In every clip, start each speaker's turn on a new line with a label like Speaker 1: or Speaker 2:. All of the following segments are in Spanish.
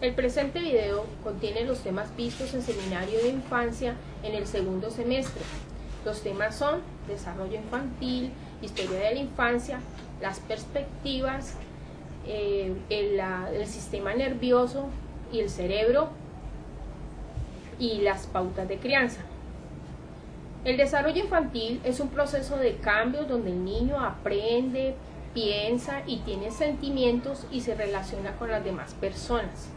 Speaker 1: El presente video contiene los temas vistos en seminario de infancia en el segundo semestre. Los temas son desarrollo infantil, historia de la infancia, las perspectivas, el sistema nervioso y el cerebro y las pautas de crianza. El desarrollo infantil es un proceso de cambio donde el niño aprende, piensa y tiene sentimientos y se relaciona con las demás personas.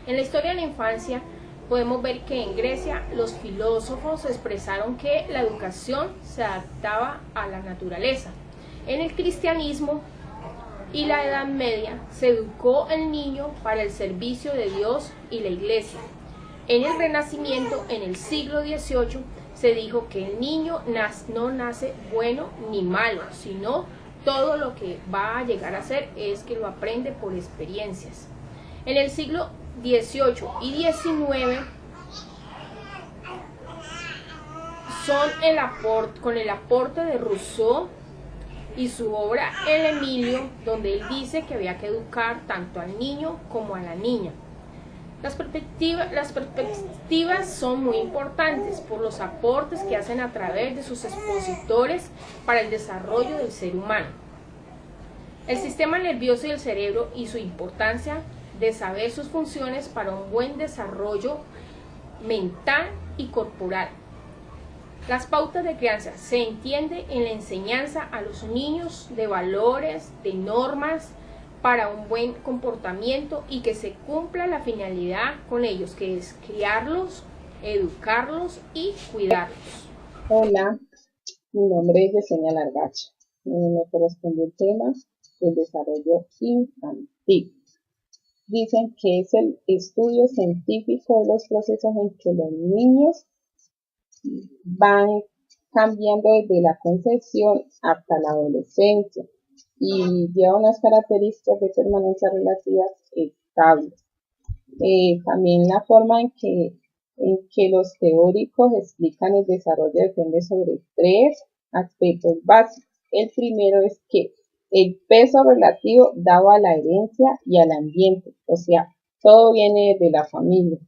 Speaker 1: En la historia de la infancia podemos ver que en Grecia los filósofos expresaron que la educación se adaptaba a la naturaleza. En el cristianismo y la Edad Media se educó al niño para el servicio de Dios y la Iglesia. En el Renacimiento, en el siglo XVIII, se dijo que el niño no nace bueno ni malo, sino todo lo que va a llegar a ser es que lo aprende por experiencias. En el siglo XVIII y XIX son con el aporte de Rousseau y su obra El Emilio, donde él dice que había que educar tanto al niño como a la niña. Las perspectivas son muy importantes por los aportes que hacen a través de sus expositores para el desarrollo del ser humano. El sistema nervioso y el cerebro y su importancia de saber sus funciones para un buen desarrollo mental y corporal. Las pautas de crianza se entiende en la enseñanza a los niños de valores, de normas, para un buen comportamiento y que se cumpla la finalidad con ellos, que es criarlos, educarlos y cuidarlos.
Speaker 2: Hola, mi nombre es Yesenia Largacha. Me corresponde el tema del desarrollo infantil. Dicen que es el estudio científico de los procesos en que los niños van cambiando desde la concepción hasta la adolescencia y lleva unas características de permanencia relativas estables. También la forma en que los teóricos explican el desarrollo depende sobre tres aspectos básicos. El primero es que el peso relativo dado a la herencia y al ambiente, o sea, todo viene de la familia.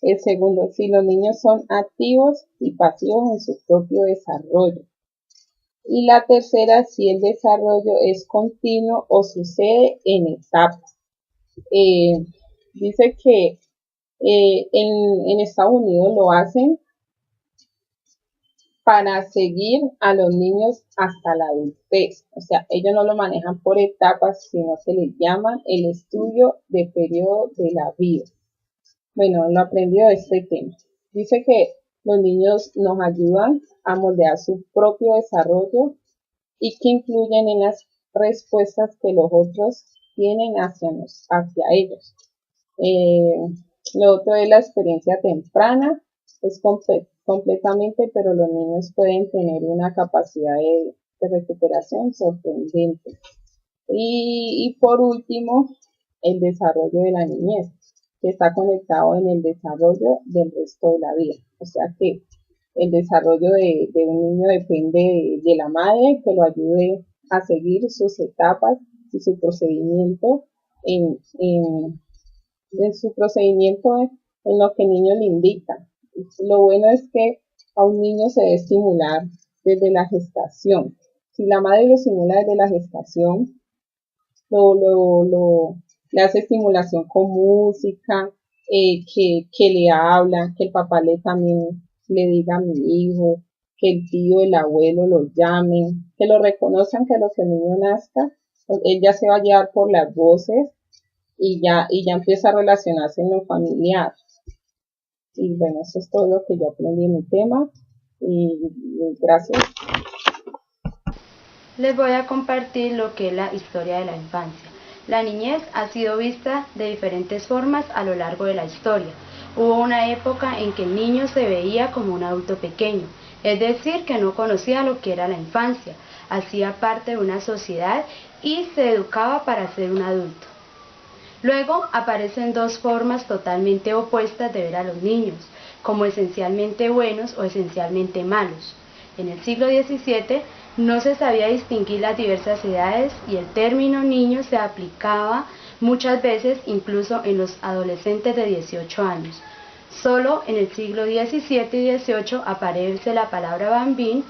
Speaker 2: El segundo, si los niños son activos y pasivos en su propio desarrollo. Y la tercera, si el desarrollo es continuo o sucede en etapas. Dice que en Estados Unidos lo hacen para seguir a los niños hasta la adultez. O sea, ellos no lo manejan por etapas, sino que les llaman el estudio de periodo de la vida. Bueno, lo aprendido de este tema. Dice que los niños nos ayudan a moldear su propio desarrollo y que influyen en las respuestas que los otros tienen hacia ellos. Lo otro es la experiencia temprana, es completamente, pero los niños pueden tener una capacidad de recuperación sorprendente. Y por último, el desarrollo de la niñez, que está conectado en el desarrollo del resto de la vida. O sea que el desarrollo de un niño depende de la madre, que lo ayude a seguir sus etapas y su procedimiento en lo que el niño le indica. Lo bueno es que a un niño se debe estimular desde la gestación. Si la madre lo estimula desde la gestación, le hace estimulación con música, que le habla, que el papá también le diga a mi hijo, que el tío, el abuelo lo llamen, que lo reconozcan, que a lo que el niño nazca, él ya se va a guiar por las voces y ya empieza a relacionarse en lo familiar. Y bueno, eso es todo lo que yo aprendí en mi tema y gracias.
Speaker 3: Les voy a compartir lo que es la historia de la infancia. La niñez ha sido vista de diferentes formas a lo largo de la historia. Hubo una época en que el niño se veía como un adulto pequeño, es decir, que no conocía lo que era la infancia, hacía parte de una sociedad y se educaba para ser un adulto. Luego aparecen dos formas totalmente opuestas de ver a los niños, como esencialmente buenos o esencialmente malos. En el siglo XVII no se sabía distinguir las diversas edades y el término niño se aplicaba muchas veces incluso en los adolescentes de 18 años. Solo en el siglo XVII y XVIII aparece la palabra bambín,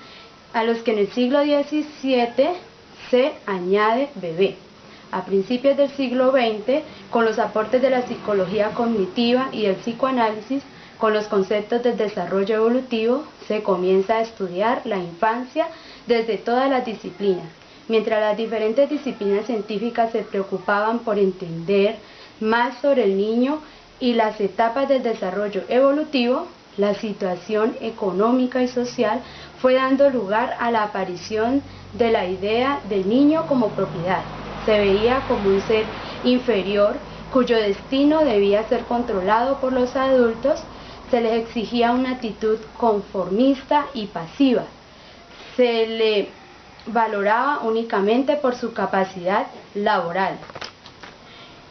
Speaker 3: a los que en el siglo XVII se añade bebé. A principios del siglo XX, con los aportes de la psicología cognitiva y el psicoanálisis, con los conceptos del desarrollo evolutivo, se comienza a estudiar la infancia desde todas las disciplinas. Mientras las diferentes disciplinas científicas se preocupaban por entender más sobre el niño y las etapas del desarrollo evolutivo, la situación económica y social fue dando lugar a la aparición de la idea del niño como propiedad. Se veía como un ser inferior cuyo destino debía ser controlado por los adultos. Se les exigía una actitud conformista y pasiva. Se le valoraba únicamente por su capacidad laboral.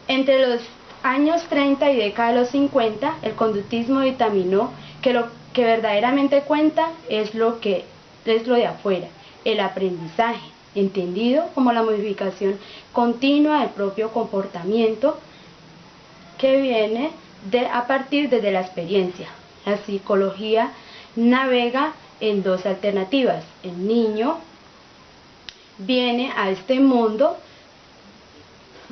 Speaker 3: Entre los años 30 y década de los 50, el conductismo dictaminó que lo que verdaderamente cuenta es lo de afuera, el aprendizaje, entendido como la modificación continua del propio comportamiento que viene a partir de la experiencia. La psicología navega en dos alternativas. El niño viene a este mundo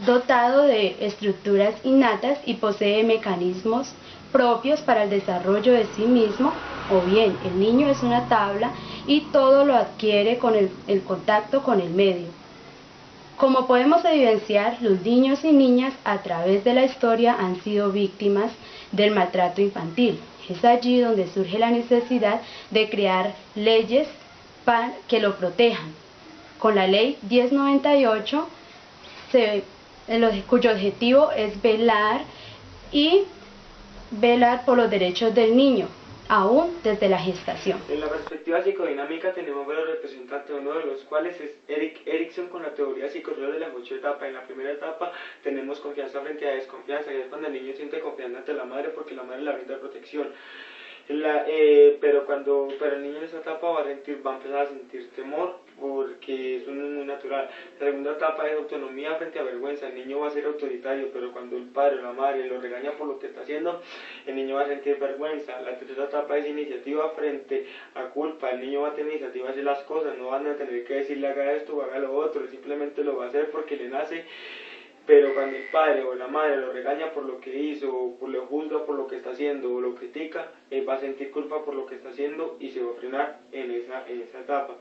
Speaker 3: dotado de estructuras innatas y posee mecanismos propios para el desarrollo de sí mismo, o bien el niño es una tabla y todo lo adquiere con el contacto con el medio. Como podemos evidenciar, los niños y niñas a través de la historia han sido víctimas del maltrato infantil. Es allí donde surge la necesidad de crear leyes que lo protejan. Con la ley 1098, cuyo objetivo es velar por los derechos del niño, aún desde la gestación.
Speaker 4: En la perspectiva psicodinámica tenemos varios representantes, uno de los cuales es Erik Erikson con la teoría psicosocial de las 8 etapas. En la primera etapa tenemos confianza frente a desconfianza, y es cuando el niño siente confianza ante la madre porque la madre le brinda protección. Pero el niño en esa etapa va a empezar a sentir temor porque eso no es muy natural. La segunda etapa es autonomía frente a vergüenza. El niño va a ser autoritario, pero cuando el padre o la madre lo regaña por lo que está haciendo, el niño va a sentir vergüenza. La tercera etapa es iniciativa frente a culpa. El niño va a tener iniciativa de hacer las cosas, no van a tener que decirle haga esto o haga lo otro, simplemente lo va a hacer porque le nace. Pero cuando el padre o la madre lo regaña por lo que hizo, o lo juzga por lo que está haciendo, o lo critica, él va a sentir culpa por lo que está haciendo y se va a frenar en esa etapa.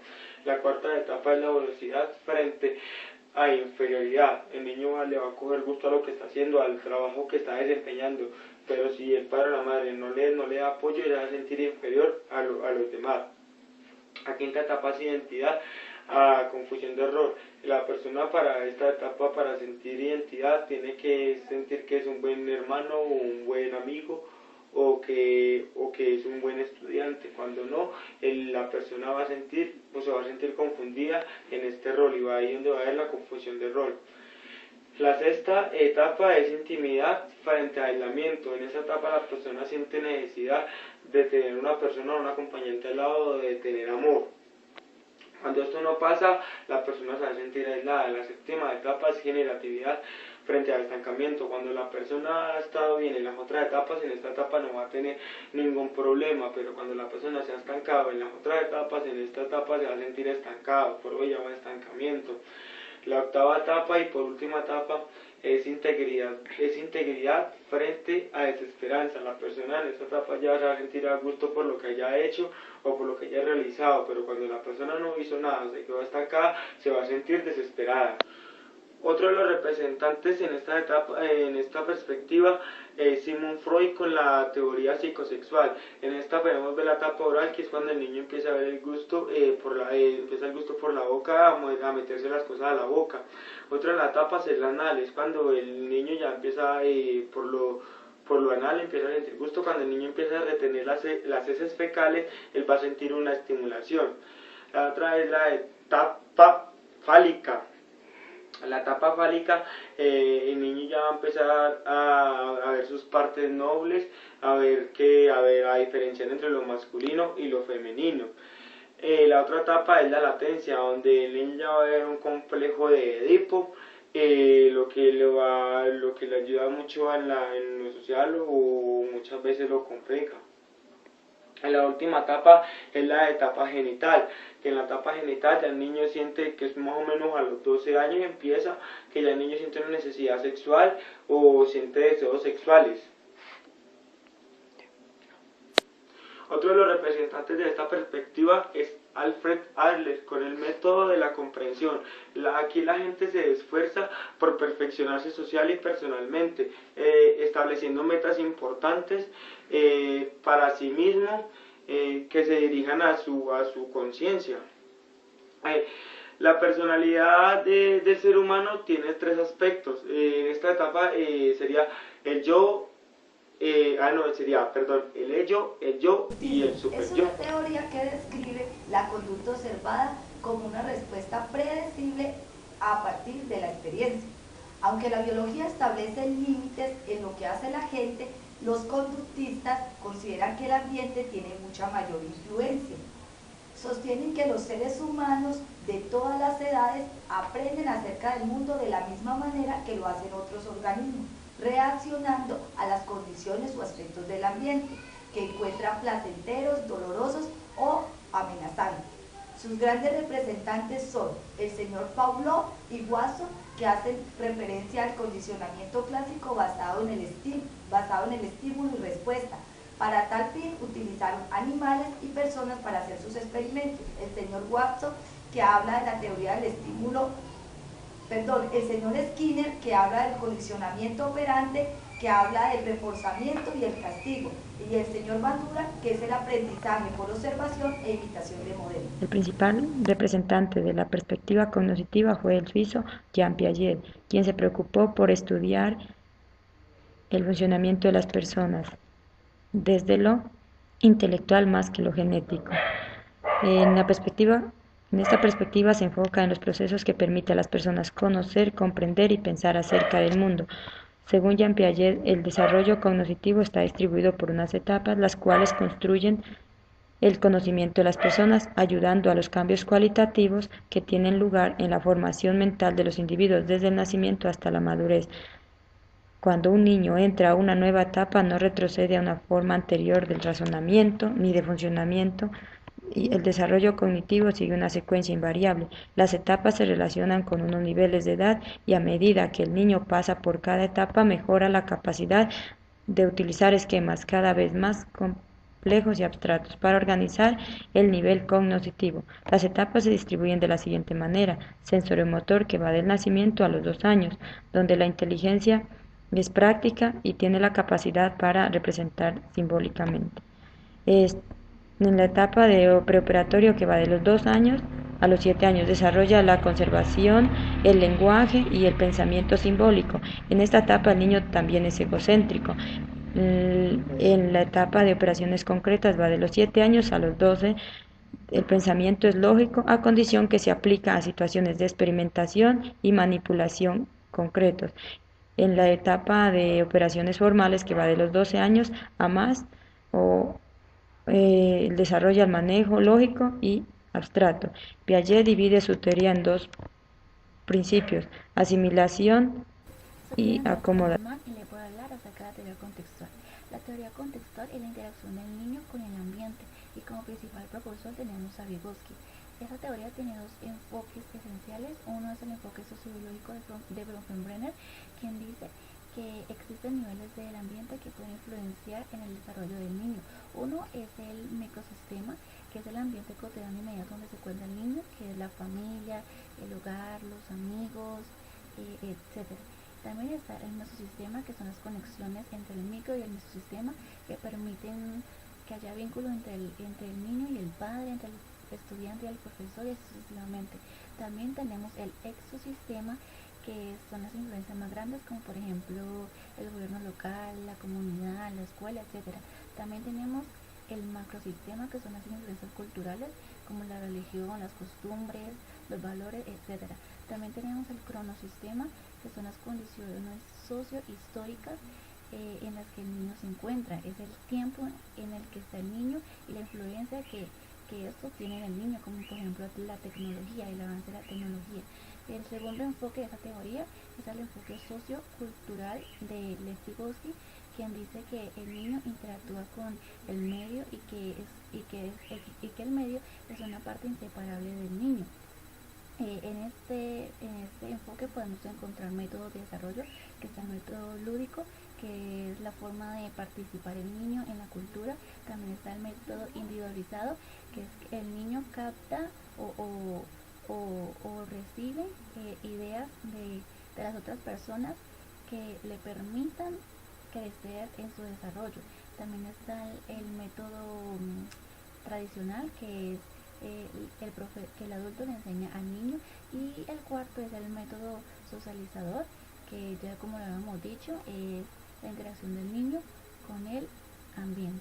Speaker 4: La cuarta etapa es la velocidad frente a inferioridad. El niño le va a coger gusto a lo que está haciendo, al trabajo que está desempeñando, pero si el padre o la madre no le da apoyo, él va a sentir inferior a los demás. La quinta etapa es identidad, a confusión de rol. La persona para esta etapa, para sentir identidad, tiene que sentir que es un buen hermano o un buen amigo o que es un buen estudiante. Cuando no, la persona va a sentir se va a sentir confundida en este rol y va ahí donde va a haber la confusión de rol. La sexta etapa es intimidad frente a aislamiento. En esta etapa la persona siente necesidad de tener una persona o un acompañante al lado, de tener amor. Cuando esto no pasa, la persona se va a sentir aislada. La séptima etapa es generatividad frente al estancamiento. Cuando la persona ha estado bien en las otras etapas, en esta etapa no va a tener ningún problema, pero cuando la persona se ha estancado en las otras etapas, en esta etapa se va a sentir estancado, por ello llama estancamiento. La octava etapa y por última etapa es integridad frente a desesperanza. La persona en esta etapa ya se va a sentir a gusto por lo que haya hecho o por lo que haya realizado, pero cuando la persona no hizo nada, se quedó estancada, se va a sentir desesperada. Otro de los representantes en esta etapa, en esta perspectiva, es Sigmund Freud con la teoría psicosexual. En esta podemos ver la etapa oral, que es cuando el niño empieza a ver el gusto empieza el gusto por la boca, a meterse las cosas a la boca. Otra de las etapas es la anal, es cuando el niño ya empieza por lo anal, empieza a sentir gusto. Cuando el niño empieza a retener las heces fecales, él va a sentir una estimulación. La otra es la etapa fálica. La etapa fálica, el niño ya va a empezar a ver sus partes nobles, a diferenciar entre lo masculino y lo femenino. La otra etapa es la latencia, donde el niño ya va a ver un complejo de Edipo, lo que le ayuda mucho en lo social o muchas veces lo complica. La última etapa es la etapa genital, que en la etapa genital ya el niño siente que es más o menos a los 12 años empieza, que ya el niño siente una necesidad sexual o siente deseos sexuales. Otro de los representantes de esta perspectiva es Alfred Adler, con el método de la comprensión. Aquí la gente se esfuerza por perfeccionarse social y personalmente, estableciendo metas importantes para sí mismo que se dirijan a su conciencia. La personalidad del ser humano tiene tres aspectos. En esta etapa sería el yo, el ello, el yo y el super
Speaker 5: Es
Speaker 4: yo.
Speaker 5: una teoría que describe la conducta observada como una respuesta predecible a partir de la experiencia. Aunque la biología establece límites en lo que hace la gente, los conductistas consideran que el ambiente tiene mucha mayor influencia. Sostienen que los seres humanos de todas las edades aprenden acerca del mundo de la misma manera que lo hacen otros organismos, reaccionando a las condiciones o aspectos del ambiente que encuentran placenteros, dolorosos o amenazantes. Sus grandes representantes son el señor Pavlov y Watson, que hacen referencia al condicionamiento clásico basado en el estímulo y respuesta. Para tal fin utilizaron animales y personas para hacer sus experimentos. El señor Watson, que habla de la teoría del estímulo, el señor Skinner, que habla del condicionamiento operante, que habla del reforzamiento y el castigo, y el señor Bandura, que es el aprendizaje por observación e imitación de modelos.
Speaker 6: El principal representante de la perspectiva cognitiva fue el suizo Jean Piaget, quien se preocupó por estudiar el funcionamiento de las personas desde lo intelectual más que lo genético. En esta perspectiva se enfoca en los procesos que permiten a las personas conocer, comprender y pensar acerca del mundo. Según Jean Piaget, el desarrollo cognitivo está distribuido por unas etapas, las cuales construyen el conocimiento de las personas, ayudando a los cambios cualitativos que tienen lugar en la formación mental de los individuos desde el nacimiento hasta la madurez. Cuando un niño entra a una nueva etapa, no retrocede a una forma anterior del razonamiento ni de funcionamiento, y el desarrollo cognitivo sigue una secuencia invariable. Las etapas se relacionan con unos niveles de edad y a medida que el niño pasa por cada etapa mejora la capacidad de utilizar esquemas cada vez más complejos y abstractos para organizar el nivel cognitivo. Las etapas se distribuyen de la siguiente manera: sensoriomotor, que va del nacimiento a los 2 años, donde la inteligencia es práctica y tiene la capacidad para representar simbólicamente. En la etapa de preoperatorio, que va de los 2 años a los 7 años, desarrolla la conservación, el lenguaje y el pensamiento simbólico. En esta etapa el niño también es egocéntrico. En la etapa de operaciones concretas va de los 7 años a los 12. El pensamiento es lógico a condición que se aplica a situaciones de experimentación y manipulación concretos. En la etapa de operaciones formales, que va de los 12 años a más, desarrolla el manejo lógico y abstracto. Piaget divide su teoría en 2 principios: asimilación y acomodación.
Speaker 7: Y le puedo hablar acerca de la teoría contextual. La teoría contextual es la interacción del niño con el ambiente, y como principal propulsor tenemos a Vygotsky. Esta teoría tiene 2 enfoques esenciales. Uno es el enfoque sociológico de Bronfenbrenner, quien dice que existen niveles del ambiente que pueden influenciar en el desarrollo del niño. Uno es el microsistema, que es el ambiente cotidiano inmediato donde se encuentra el niño, que es la familia, el hogar, los amigos, etc. También está el mesosistema, que son las conexiones entre el micro y el mesosistema, que permiten que haya vínculo entre el niño y el padre, entre el estudiante y el profesor, y sucesivamente. También tenemos el exosistema, que son las influencias más grandes, como por ejemplo el gobierno local, la comunidad, la escuela, etc. También tenemos el macrosistema, que son las influencias culturales, como la religión, las costumbres, los valores, etc. También tenemos el cronosistema, que son las condiciones sociohistóricas en las que el niño se encuentra. Es el tiempo en el que está el niño y la influencia que esto tiene en el niño, como por ejemplo la tecnología, el avance de la tecnología. El segundo enfoque de esta teoría es el enfoque sociocultural de Lev Vygotsky, quien dice que el niño interactúa con el medio y que el medio es una parte inseparable del niño. En este enfoque podemos encontrar métodos de desarrollo, que está el método lúdico, que es la forma de participar el niño en la cultura. También está el método individualizado, que es que el niño capta o recibe ideas de las otras personas que le permitan crecer en su desarrollo. También está el método tradicional, que es que el adulto le enseña al niño, y el cuarto es el método socializador, que ya como lo habíamos dicho es la interacción del niño con el ambiente.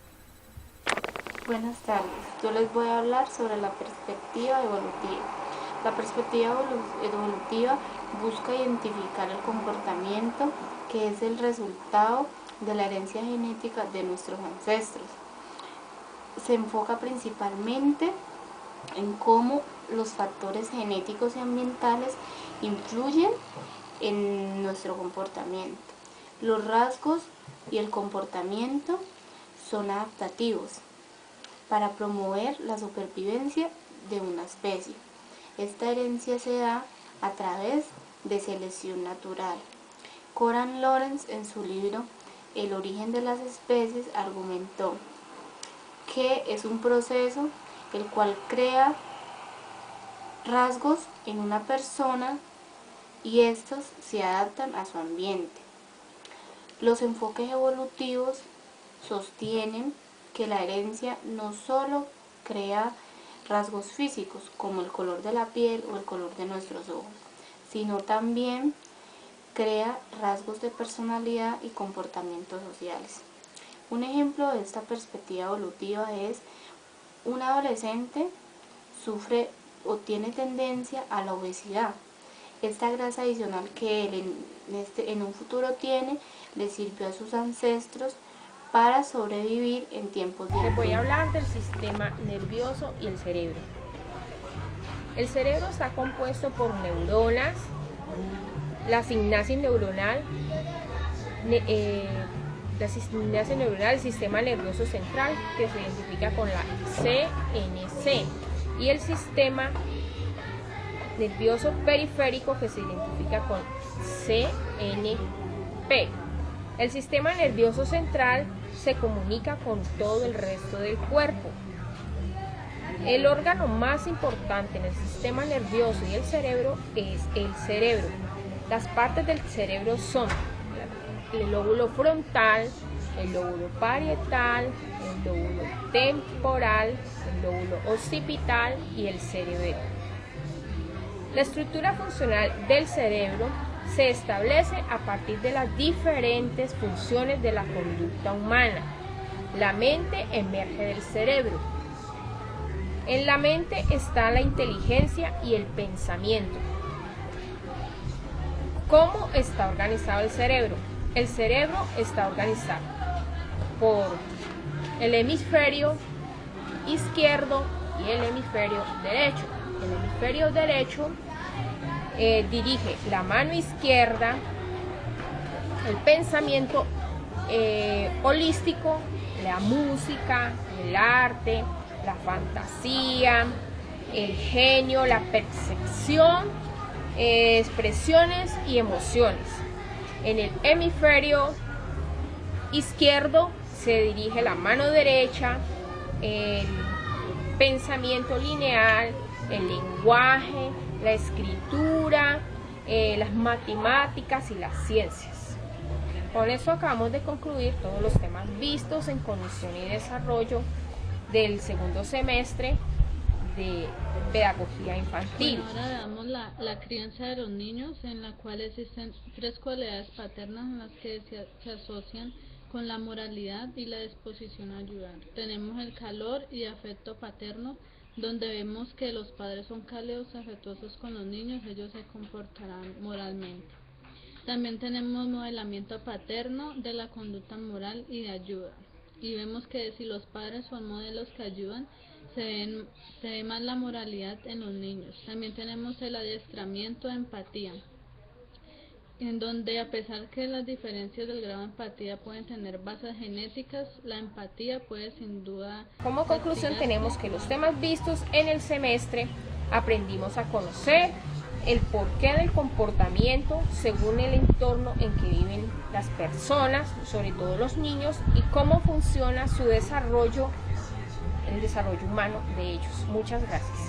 Speaker 3: Buenas tardes, yo les voy a hablar sobre la perspectiva evolutiva. La perspectiva evolutiva busca identificar el comportamiento que es el resultado de la herencia genética de nuestros ancestros. Se enfoca principalmente en cómo los factores genéticos y ambientales influyen en nuestro comportamiento. Los rasgos y el comportamiento son adaptativos para promover la supervivencia de una especie. Esta herencia se da a través de selección natural. Coran Lorenz, en su libro El origen de las especies, argumentó que es un proceso el cual crea rasgos en una persona y estos se adaptan a su ambiente. Los enfoques evolutivos sostienen que la herencia no solo crea rasgos físicos como el color de la piel o el color de nuestros ojos, sino también crea rasgos de personalidad y comportamientos sociales. Un ejemplo de esta perspectiva evolutiva es un adolescente sufre o tiene tendencia a la obesidad. Esta grasa adicional que él en un futuro tiene le sirvió a sus ancestros para sobrevivir en tiempos de
Speaker 1: Les voy a hablar del sistema nervioso y el cerebro. El cerebro está compuesto por neuronas, la sinapsis neuronal, el sistema nervioso central, que se identifica con la CNC, y el sistema nervioso periférico, que se identifica con CNP. El sistema nervioso central se comunica con todo el resto del cuerpo. El órgano más importante en el sistema nervioso y el cerebro es el cerebro. Las partes del cerebro son el lóbulo frontal, el lóbulo parietal, el lóbulo temporal, el lóbulo occipital y el cerebelo. La estructura funcional del cerebro se establece a partir de las diferentes funciones de la conducta humana. La mente emerge del cerebro. En la mente está la inteligencia y el pensamiento. ¿Cómo está organizado el cerebro? El cerebro está organizado por el hemisferio izquierdo y el hemisferio derecho. El hemisferio derecho dirige la mano izquierda, el pensamiento holístico, la música, el arte, la fantasía, el genio, la percepción, expresiones y emociones. En el hemisferio izquierdo se dirige la mano derecha, el pensamiento lineal, el lenguaje, la escritura, las matemáticas y las ciencias. Con eso acabamos de concluir todos los temas vistos en Cognición y Desarrollo del segundo semestre de Pedagogía Infantil.
Speaker 8: Bueno, ahora damos la crianza de los niños, en la cual existen 3 cualidades paternas en las que se asocian con la moralidad y la disposición a ayudar. Tenemos el calor y afecto paterno, donde vemos que los padres son cálidos, afectuosos con los niños, ellos se comportarán moralmente. También tenemos modelamiento paterno de la conducta moral y de ayuda. y vemos que si los padres son modelos que ayudan, se ve más la moralidad en los niños. También tenemos el adiestramiento de empatía, en donde a pesar que las diferencias del grado de empatía pueden tener bases genéticas, la empatía puede sin duda...
Speaker 1: Como conclusión tenemos que los temas vistos en el semestre aprendimos a conocer el porqué del comportamiento según el entorno en que viven las personas, sobre todo los niños, y cómo funciona su desarrollo, el desarrollo humano de ellos. Muchas gracias.